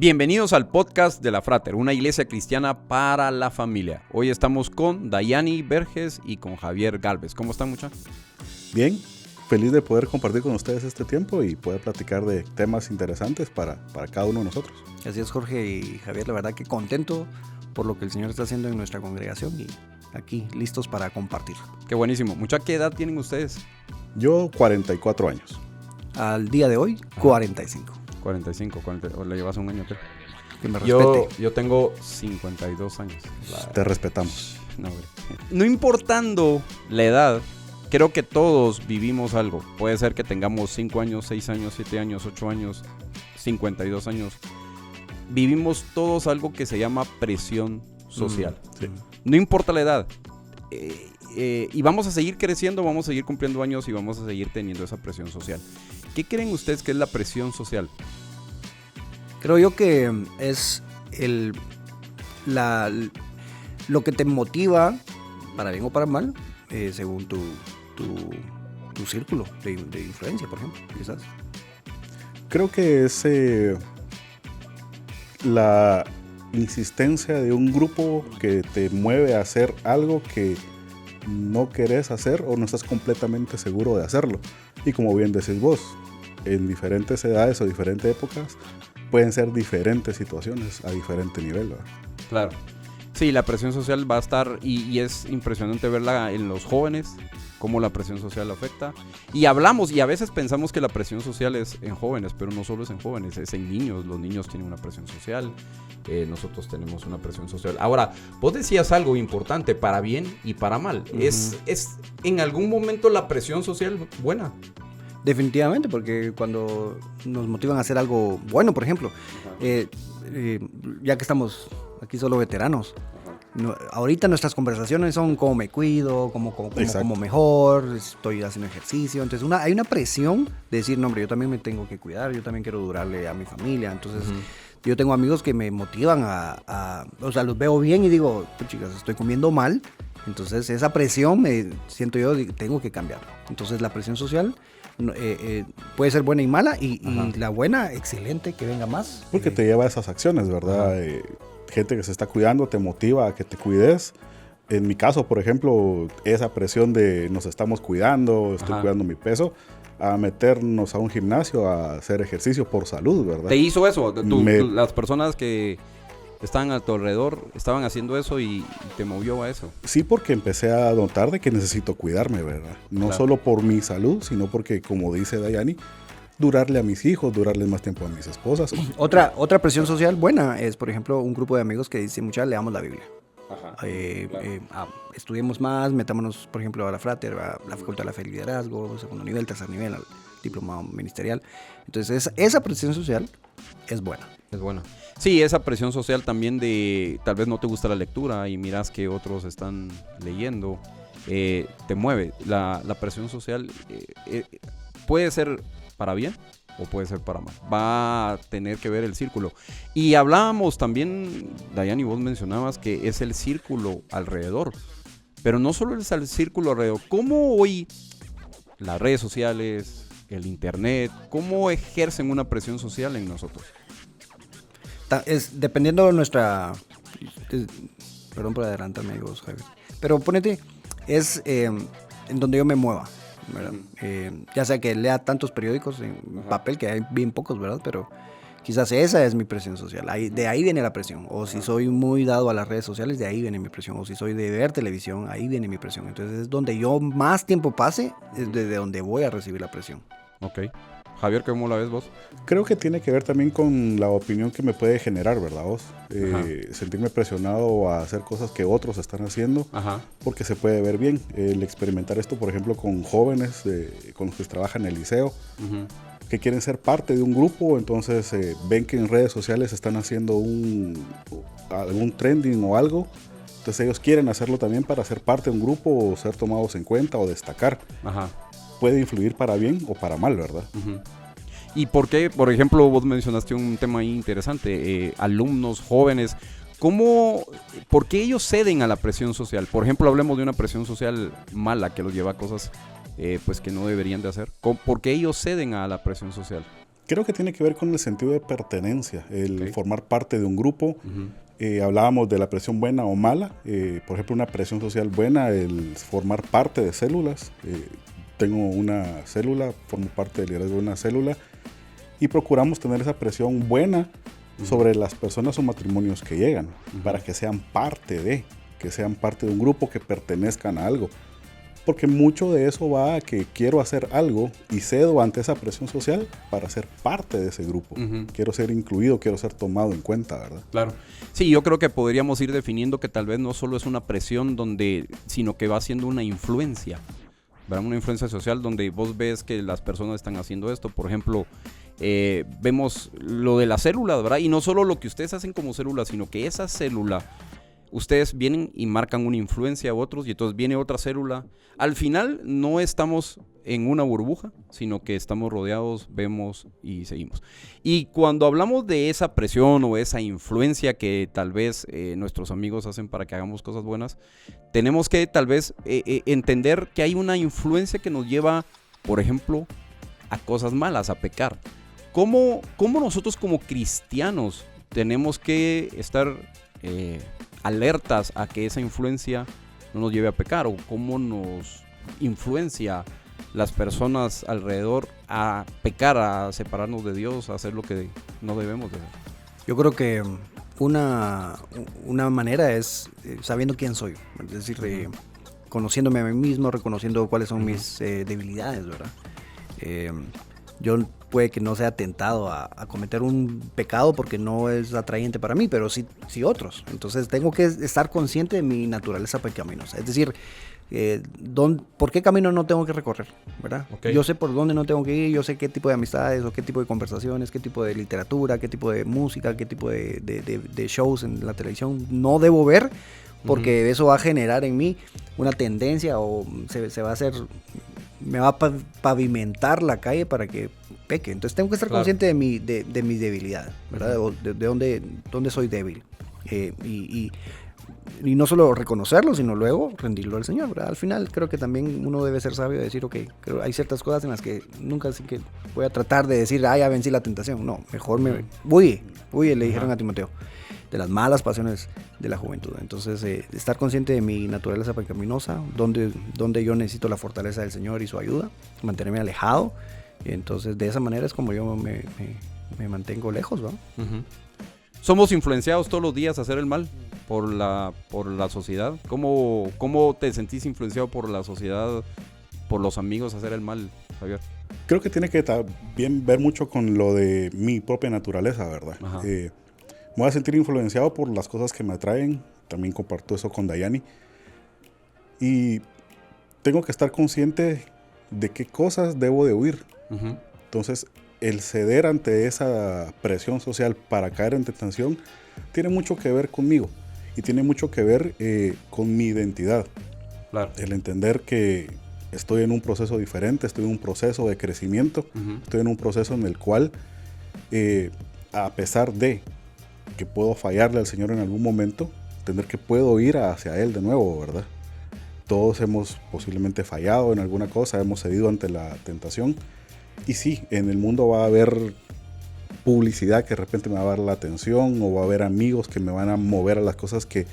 Bienvenidos al podcast de La Frater, una iglesia cristiana para la familia. Hoy estamos con Dayani Verges y con Javier Galvez. ¿Cómo están, muchachos? Bien, feliz de poder compartir con ustedes este tiempo y poder platicar de temas interesantes para cada uno de nosotros. Así es, Jorge y Javier, la verdad que contento por lo que el Señor está haciendo en nuestra congregación y aquí listos para compartir. Qué buenísimo. Mucha, ¿qué edad tienen ustedes? Yo 44 años. Al día de hoy, 45. 45, o le llevas un año, creo. Que me respete. Yo tengo 52 años. Te respetamos. No importando la edad, creo que todos vivimos algo. Puede ser que tengamos 5 años, 6 años, 7 años, 8 años, 52 años. Vivimos todos algo que se llama presión social. Sí. No importa la edad. Y vamos a seguir creciendo, vamos a seguir cumpliendo años y vamos a seguir teniendo esa presión social. ¿Qué creen ustedes que es la presión social? Creo yo que es lo que te motiva, para bien o para mal, según tu círculo de influencia, por ejemplo, quizás. Creo que es la insistencia de un grupo que te mueve a hacer algo que no querés hacer o no estás completamente seguro de hacerlo. Y como bien decís vos, en diferentes edades o diferentes épocas pueden ser diferentes situaciones a diferente nivel, ¿verdad? Claro. Sí, la presión social va a estar y es impresionante verla en los jóvenes, cómo la presión social afecta. Y hablamos y a veces pensamos que la presión social es en jóvenes, pero no solo es en jóvenes, es en niños. Los niños tienen una presión social, nosotros tenemos una presión social. Ahora, vos decías algo importante, para bien y para mal. Uh-huh. ¿Es en algún momento la presión social buena? Definitivamente, porque cuando nos motivan a hacer algo bueno, por ejemplo, ya que estamos aquí solo veteranos, ahorita nuestras conversaciones son cómo me cuido, cómo mejor, estoy haciendo ejercicio. Entonces hay una presión de decir, no, hombre, yo también me tengo que cuidar, yo también quiero durarle a mi familia. Entonces yo tengo amigos que me motivan o sea, los veo bien y digo, pues chicas, estoy comiendo mal. Entonces esa presión siento yo, tengo que cambiar. Entonces la presión social puede ser buena y mala y la buena, excelente, que venga más. Porque te lleva a esas acciones, ¿verdad? Gente que se está cuidando te motiva a que te cuides. En mi caso, por ejemplo, esa presión de nos estamos cuidando, estoy cuidando mi peso, a meternos a un gimnasio a hacer ejercicio por salud, ¿verdad? ¿Te hizo eso? Las personas que estaban a tu alrededor estaban haciendo eso y te movió a eso. Sí, porque empecé a notar de que necesito cuidarme, ¿verdad? No solo por mi salud, sino porque, como dice Dayani, durarle a mis hijos, durarle más tiempo a mis esposas. Otra presión social buena es, por ejemplo, un grupo de amigos que dice, muchachos, leamos la Biblia. Estudiemos más, metámonos, por ejemplo, a la Frater, a la Facultad de la Fe y Liderazgo, segundo nivel, tercer nivel, al diplomado ministerial. Entonces, esa presión social es buena. Es buena. Sí, esa presión social también de tal vez no te gusta la lectura y miras que otros están leyendo, te mueve. La presión social puede ser para bien o puede ser para mal. Va a tener que ver el círculo. Y hablábamos también, Dayani, vos mencionabas que es el círculo alrededor. Pero no solo es el círculo alrededor. ¿Cómo hoy las redes sociales, el internet, cómo ejercen una presión social en nosotros? Dependiendo de nuestra... perdón por adelantarme, amigos, Javier. Pero ponete, es en donde yo me mueva, ¿verdad? Ya sea que lea tantos periódicos en papel, que hay bien pocos, ¿verdad? Pero quizás esa es mi presión social. De ahí viene la presión. O si soy muy dado a las redes sociales, de ahí viene mi presión. O si soy de ver televisión, ahí viene mi presión. Entonces es donde yo más tiempo pase, es desde donde voy a recibir la presión. Ok. Javier, ¿cómo la ves vos? Creo que tiene que ver también con la opinión que me puede generar, ¿verdad vos? Sentirme presionado a hacer cosas que otros están haciendo, porque se puede ver bien. El experimentar esto, por ejemplo, con jóvenes con los que trabajan en el liceo, que quieren ser parte de un grupo, entonces ven que en redes sociales están haciendo algún trending o algo, entonces ellos quieren hacerlo también para ser parte de un grupo o ser tomados en cuenta o destacar. Puede influir para bien o para mal, ¿verdad? ¿Y por qué? Por ejemplo, vos mencionaste un tema ahí interesante, alumnos, jóvenes, ¿por qué ellos ceden a la presión social? Por ejemplo, hablemos de una presión social mala que los lleva a cosas pues que no deberían de hacer. ¿Por qué ellos ceden a la presión social? Creo que tiene que ver con el sentido de pertenencia, el formar parte de un grupo. Hablábamos de la presión buena o mala. Por ejemplo, una presión social buena, el formar parte de células. Tengo una célula, formo parte del liderazgo de una célula y procuramos tener esa presión buena sobre las personas o matrimonios que llegan para que sean parte de un grupo, que pertenezcan a algo. Porque mucho de eso va a que quiero hacer algo y cedo ante esa presión social para ser parte de ese grupo. Quiero ser incluido, quiero ser tomado en cuenta, ¿verdad? Claro. Sí, yo creo que podríamos ir definiendo que tal vez no solo es una presión sino que va siendo una influencia, ¿verdad? Una influencia social donde vos ves que las personas están haciendo esto. Por ejemplo, vemos lo de la célula, ¿verdad? Y no solo lo que ustedes hacen como célula, sino que esa célula, ustedes vienen y marcan una influencia a otros y entonces viene otra célula. Al final no estamos en una burbuja, sino que estamos rodeados, vemos y seguimos. Y cuando hablamos de esa presión o esa influencia que tal vez nuestros amigos hacen para que hagamos cosas buenas, tenemos que tal vez entender que hay una influencia que nos lleva, por ejemplo, a cosas malas, a pecar. ¿Cómo nosotros como cristianos tenemos que estar alertas a que esa influencia no nos lleve a pecar? ¿O cómo nos influencia las personas alrededor a pecar, a separarnos de Dios, a hacer lo que no debemos de hacer? Yo creo que una manera es sabiendo quién soy, es decir, conociéndome a mí mismo, reconociendo cuáles son mis debilidades, ¿verdad? Yo puede que no sea tentado a cometer un pecado porque no es atrayente para mí, pero sí otros. Entonces tengo que estar consciente de mi naturaleza pecaminosa. Es decir, ¿por qué camino no tengo que recorrer? ¿Verdad? Okay. Yo sé por dónde no tengo que ir, yo sé qué tipo de amistades o qué tipo de conversaciones, qué tipo de literatura, qué tipo de música, qué tipo de shows en la televisión no debo ver, porque eso va a generar en mí una tendencia o se va a hacer... me va a pavimentar la calle para que peque. Entonces tengo que estar consciente de mis debilidades, ¿verdad? De dónde soy débil. Y no solo reconocerlo, sino luego rendirlo al Señor, ¿verdad? Al final creo que también uno debe ser sabio y decir, ok, creo hay ciertas cosas en las que nunca así que voy a tratar de decir, ya vencí la tentación. No, mejor huye, le dijeron a Timoteo, de las malas pasiones de la juventud. Entonces, estar consciente de mi naturaleza pecaminosa, donde yo necesito la fortaleza del Señor y su ayuda, mantenerme alejado. Y entonces, de esa manera es como yo me mantengo lejos, ¿no? Somos influenciados todos los días a hacer el mal por la sociedad. ¿Cómo te sentís influenciado por la sociedad, por los amigos a hacer el mal, Javier? Creo que tiene que también ver mucho con lo de mi propia naturaleza, ¿verdad? Me voy a sentir influenciado por las cosas que me atraen. También comparto eso con Dayani. Y tengo que estar consciente de qué cosas debo de huir. Entonces, el ceder ante esa presión social para caer en tentación tiene mucho que ver conmigo. Y tiene mucho que ver con mi identidad. Claro. El entender que estoy en un proceso diferente, estoy en un proceso de crecimiento. Estoy en un proceso en el cual, a pesar de que puedo fallarle al Señor en algún momento, entender que puedo ir hacia Él de nuevo, ¿verdad? Todos hemos posiblemente fallado en alguna cosa, hemos cedido ante la tentación. Y sí, en el mundo va a haber publicidad que de repente me va a dar la atención, o va a haber amigos que me van a mover a las cosas que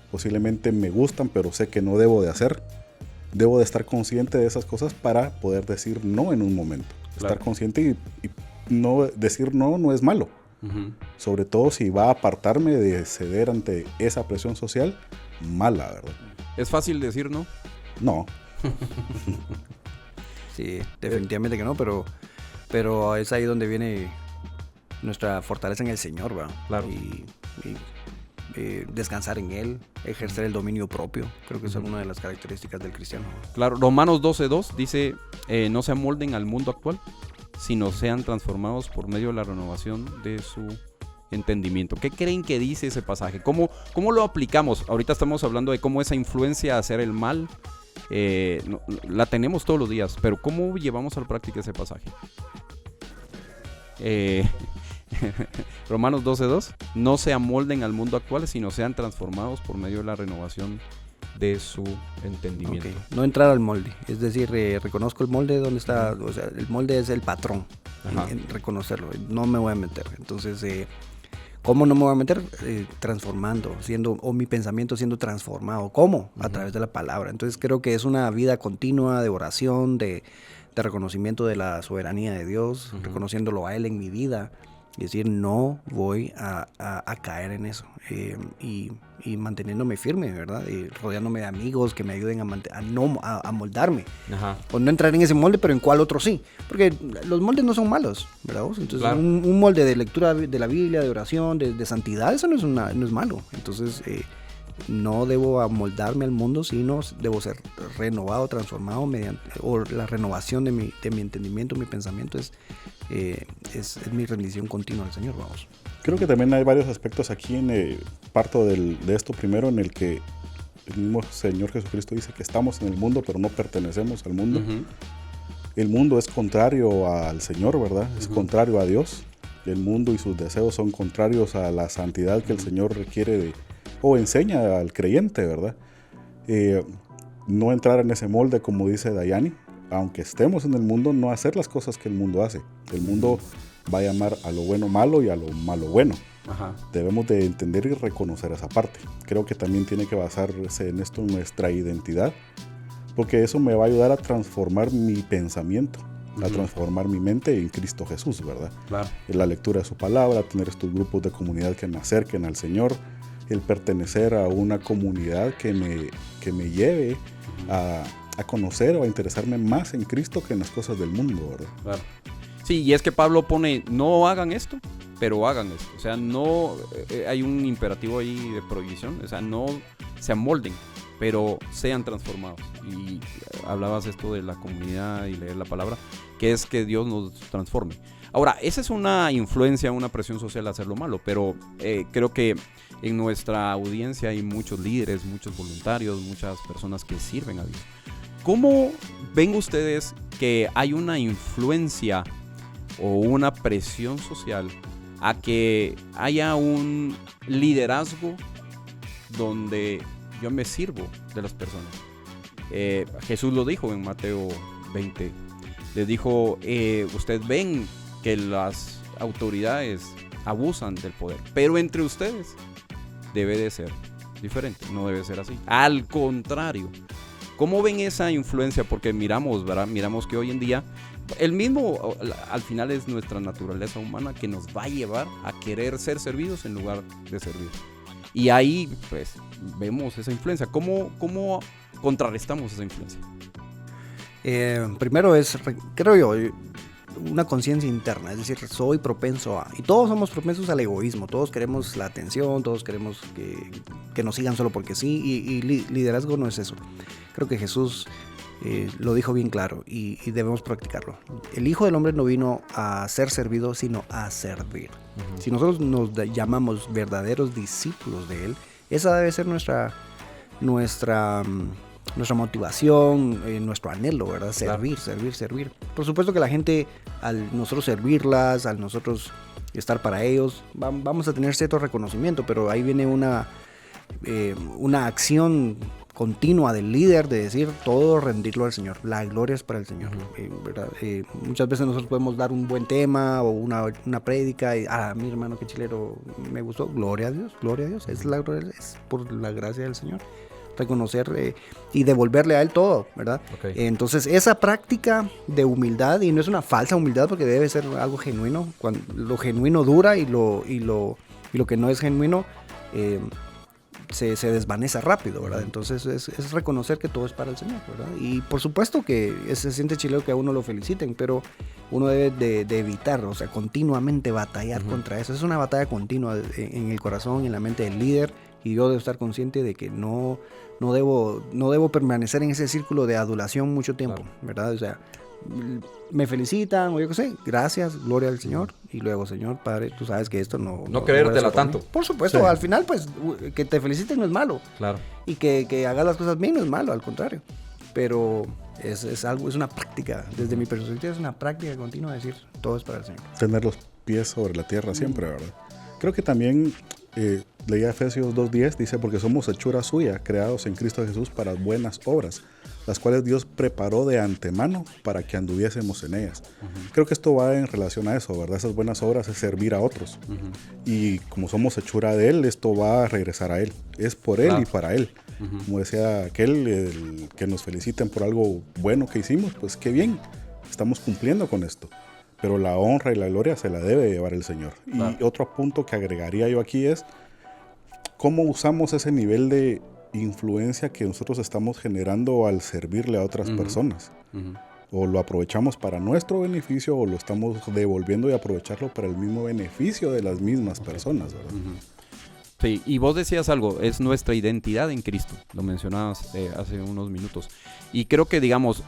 posiblemente me gustan, pero sé que no debo de hacer. Debo de estar consciente de esas cosas para poder decir no en un momento. Claro. Estar consciente y no decir no es malo. Sobre todo si va a apartarme de ceder ante esa presión social mala, ¿verdad? ¿Es fácil decir no? No. Sí, definitivamente que no, pero es ahí donde viene nuestra fortaleza en el Señor, ¿verdad? Claro. Y descansar en Él, ejercer el dominio propio, creo que es una de las características del cristiano. Claro, Romanos 12:2 dice, no se amolden al mundo actual, sino sean transformados por medio de la renovación de su entendimiento. ¿Qué creen que dice ese pasaje? ¿Cómo lo aplicamos? Ahorita estamos hablando de cómo esa influencia a hacer el mal la tenemos todos los días, pero ¿cómo llevamos a la práctica ese pasaje? Romanos 12:2, no se amolden al mundo actual, sino sean transformados por medio de la renovación de su entendimiento. Okay. No entrar al molde, es decir, reconozco el molde donde está, o sea, el molde es el patrón, en reconocerlo. No me voy a meter. Entonces, ¿cómo no me voy a meter? Transformando, o mi pensamiento siendo transformado. ¿Cómo? A través de la palabra. Entonces creo que es una vida continua de oración, de reconocimiento de la soberanía de Dios, reconociéndolo a Él en mi vida. Y decir, no voy a caer en eso. Y manteniéndome firme, ¿verdad? Y rodeándome de amigos que me ayuden a moldarme. Ajá. O no entrar en ese molde, pero en cuál otro sí. Porque los moldes no son malos, ¿verdad? Entonces, claro. un molde de lectura de la Biblia, de oración, de santidad, eso no es malo. Entonces, no debo amoldarme al mundo, sino debo ser renovado, transformado o la renovación de mi entendimiento, mi pensamiento es mi rendición continua al Señor, vamos. Creo que también hay varios aspectos aquí parto de esto primero, en el que el mismo Señor Jesucristo dice que estamos en el mundo, pero no pertenecemos al mundo. El mundo es contrario al Señor, ¿verdad? Es contrario a Dios. El mundo y sus deseos son contrarios a la santidad que el Señor requiere o enseña al creyente, ¿verdad? No entrar en ese molde, como dice Dayani, aunque estemos en el mundo, no hacer las cosas que el mundo hace. El mundo va a llamar a lo bueno malo y a lo malo bueno. Ajá. Debemos de entender y reconocer esa parte. Creo que también tiene que basarse en esto nuestra identidad, porque eso me va a ayudar a transformar mi pensamiento, a transformar mi mente en Cristo Jesús, ¿verdad? Claro. En la lectura de su palabra, tener estos grupos de comunidad que me acerquen al Señor, el pertenecer a una comunidad que me lleve a conocer o a interesarme más en Cristo que en las cosas del mundo, ¿verdad? Claro. Sí, y es que Pablo pone, no hagan esto, pero hagan esto. O sea, no hay un imperativo ahí de prohibición, o sea, no se amolden, pero sean transformados. Y hablabas esto de la comunidad y leer la palabra, que es que Dios nos transforme. Ahora, esa es una influencia, una presión social a hacer lo malo, pero creo que en nuestra audiencia hay muchos líderes, muchos voluntarios, muchas personas que sirven a Dios. ¿Cómo ven ustedes que hay una influencia o una presión social a que haya un liderazgo donde yo me sirvo de las personas? Jesús lo dijo en Mateo 20. Les dijo, ustedes ven que las autoridades abusan del poder, pero entre ustedes debe de ser diferente, no debe ser así. Al contrario. ¿Cómo ven esa influencia? Porque miramos, ¿verdad? Miramos que hoy en día el mismo, al final es nuestra naturaleza humana que nos va a llevar a querer ser servidos en lugar de servir. Y ahí, pues, vemos esa influencia. ¿Cómo contrarrestamos esa influencia? Primero creo yo, una conciencia interna, es decir, soy propenso a, y todos somos propensos al egoísmo, todos queremos la atención, todos queremos que nos sigan solo porque sí, y liderazgo no es eso. Creo que Jesús lo dijo bien claro y debemos practicarlo. El Hijo del Hombre no vino a ser servido, sino a servir. Uh-huh. Si nosotros nos llamamos verdaderos discípulos de Él, esa debe ser nuestra motivación, nuestro anhelo, ¿verdad? Servir, claro. servir. Por supuesto que la gente, al nosotros servirlas, al nosotros estar para ellos, vamos a tener cierto reconocimiento, pero ahí viene una acción continua del líder de decir todo rendirlo al Señor. La gloria es para el Señor, ¿verdad? Muchas veces nosotros podemos dar un buen tema o una prédica y mi hermano que chilero me gustó, gloria a Dios, es por la gracia del Señor. Reconocer y devolverle a Él todo, ¿verdad? Okay. Entonces esa práctica de humildad, y no es una falsa humildad porque debe ser algo genuino, cuando lo genuino dura y lo que no es genuino se desvanece rápido, ¿verdad? Entonces es reconocer que todo es para el Señor, ¿verdad? Y por supuesto que se siente chileno que a uno lo feliciten, pero uno debe de evitar, o sea, continuamente batallar contra eso. Es una batalla continua en el corazón, en la mente del líder, y yo debo estar consciente de que no debo permanecer en ese círculo de adulación mucho tiempo, claro. ¿Verdad? O sea, me felicitan o yo qué sé, gracias, gloria al Señor, y luego, Señor, Padre, tú sabes que esto no creértela tanto. Por supuesto, sí. Al final, pues, que te feliciten no es malo. Claro. Y que hagas las cosas bien no es malo, al contrario. Pero es una práctica, desde mi perspectiva es una práctica continua de decir, todo es para el Señor. Tener los pies sobre la tierra siempre, ¿verdad? Creo que también leía Efesios 2:10, dice, porque somos hechura suya, creados en Cristo Jesús para buenas obras, las cuales Dios preparó de antemano para que anduviésemos en ellas. Creo que esto va en relación a eso, ¿verdad? Esas buenas obras es servir a otros. Y como somos hechura de Él, esto va a regresar a Él. Es por Él y para Él. Como decía aquel, que nos feliciten por algo bueno que hicimos, pues qué bien, estamos cumpliendo con esto. Pero la honra y la gloria se la debe llevar el Señor. Y otro punto que agregaría yo aquí es cómo usamos ese nivel de influencia que nosotros estamos generando al servirle a otras personas. O lo aprovechamos para nuestro beneficio o lo estamos devolviendo y aprovecharlo para el mismo beneficio de las mismas personas, ¿verdad? Sí, y vos decías algo, es nuestra identidad en Cristo, lo mencionabas hace unos minutos. Y creo que, digamos,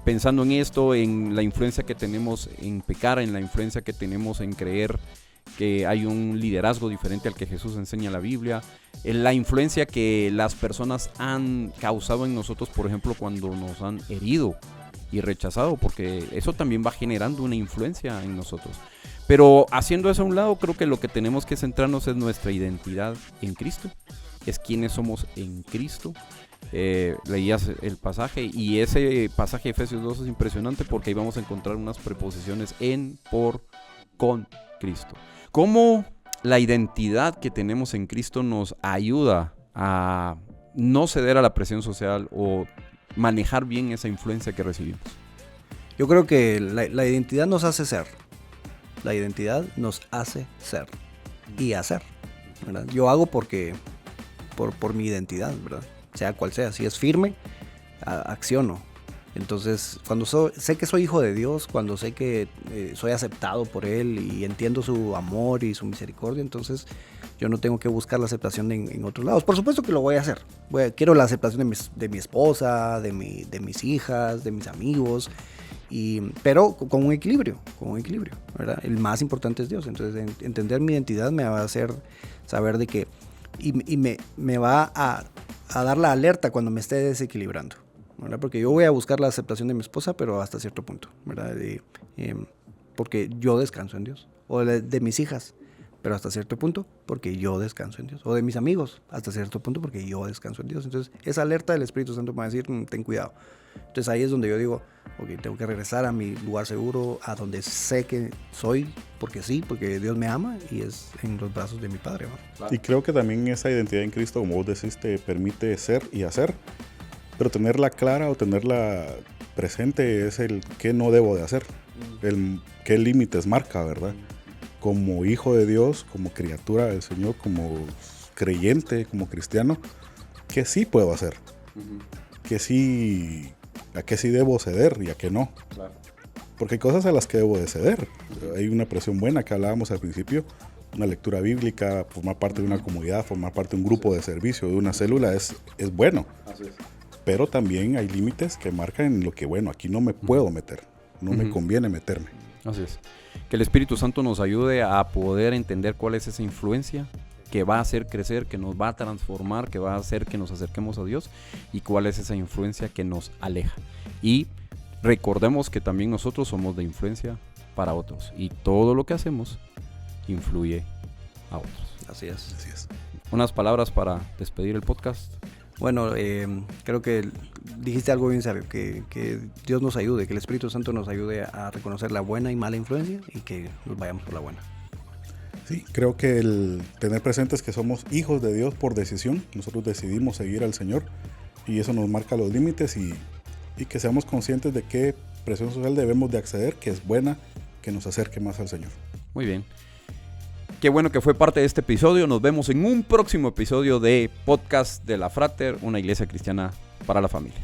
pensando en esto, en la influencia que tenemos en pecar, en la influencia que tenemos en creer que hay un liderazgo diferente al que Jesús enseña en la Biblia, en la influencia que las personas han causado en nosotros, por ejemplo, cuando nos han herido y rechazado, porque eso también va generando una influencia en nosotros. Pero haciendo eso a un lado, creo que lo que tenemos que centrarnos es nuestra identidad en Cristo, es quiénes somos en Cristo. Leías el pasaje y ese pasaje de Efesios 2 es impresionante porque ahí vamos a encontrar unas preposiciones en, por, con Cristo. Cómo la identidad que tenemos en Cristo nos ayuda a no ceder a la presión social o manejar bien esa influencia que recibimos. Yo creo que la identidad nos hace ser. La identidad nos hace ser y hacer, ¿verdad? Yo hago porque por mi identidad, ¿verdad? Sea cual sea, si es firme, acciono. Entonces, cuando sé que soy hijo de Dios, cuando sé que soy aceptado por Él y entiendo su amor y su misericordia, entonces yo no tengo que buscar la aceptación en otros lados. Por supuesto que lo voy a hacer. Quiero la aceptación de mi esposa, de mis hijas, de mis amigos, pero con un equilibrio, ¿verdad? El más importante es Dios. Entonces, entender mi identidad me va a hacer saber de que y me va a dar la alerta cuando me esté desequilibrando, ¿verdad? Porque yo voy a buscar la aceptación de mi esposa, pero hasta cierto punto, ¿verdad? Porque yo descanso en Dios. O de mis hijas, pero hasta cierto punto, porque yo descanso en Dios. O de mis amigos, hasta cierto punto, porque yo descanso en Dios. Entonces, esa alerta del Espíritu Santo me va a decir, ten cuidado. Entonces, ahí es donde yo digo, ok, tengo que regresar a mi lugar seguro, a donde sé que soy, porque Dios me ama y es en los brazos de mi Padre, ¿no? Claro. Y creo que también esa identidad en Cristo, como vos decís, te permite ser y hacer, pero tenerla clara o tenerla presente es el qué no debo de hacer, el qué límites marca, ¿verdad? Como hijo de Dios, como criatura del Señor, como creyente, como cristiano, ¿qué sí puedo hacer? ¿A qué sí debo ceder y a qué no? Claro. Porque hay cosas a las que debo de ceder. Hay una presión buena que hablábamos al principio, una lectura bíblica, formar parte de una comunidad, formar parte de un grupo de servicio, de una célula, es bueno. Así es. Pero también hay límites que marcan en lo que, bueno, aquí no me puedo meter, no me conviene meterme. Así es. Que el Espíritu Santo nos ayude a poder entender cuál es esa influencia que va a hacer crecer, que nos va a transformar, que va a hacer que nos acerquemos a Dios, y cuál es esa influencia que nos aleja. Y recordemos que también nosotros somos de influencia para otros, y todo lo que hacemos influye a otros. Así es. Unas palabras para despedir el podcast. Bueno, creo que dijiste algo bien sabio, que Dios nos ayude, que el Espíritu Santo nos ayude a reconocer la buena y mala influencia y que nos vayamos por la buena. Sí, creo que el tener presentes que somos hijos de Dios por decisión, nosotros decidimos seguir al Señor y eso nos marca los límites y que seamos conscientes de qué presión social debemos de acceder, que es buena, que nos acerque más al Señor. Muy bien. Qué bueno que fue parte de este episodio. Nos vemos en un próximo episodio de Podcast de la Frater, una iglesia cristiana para la familia.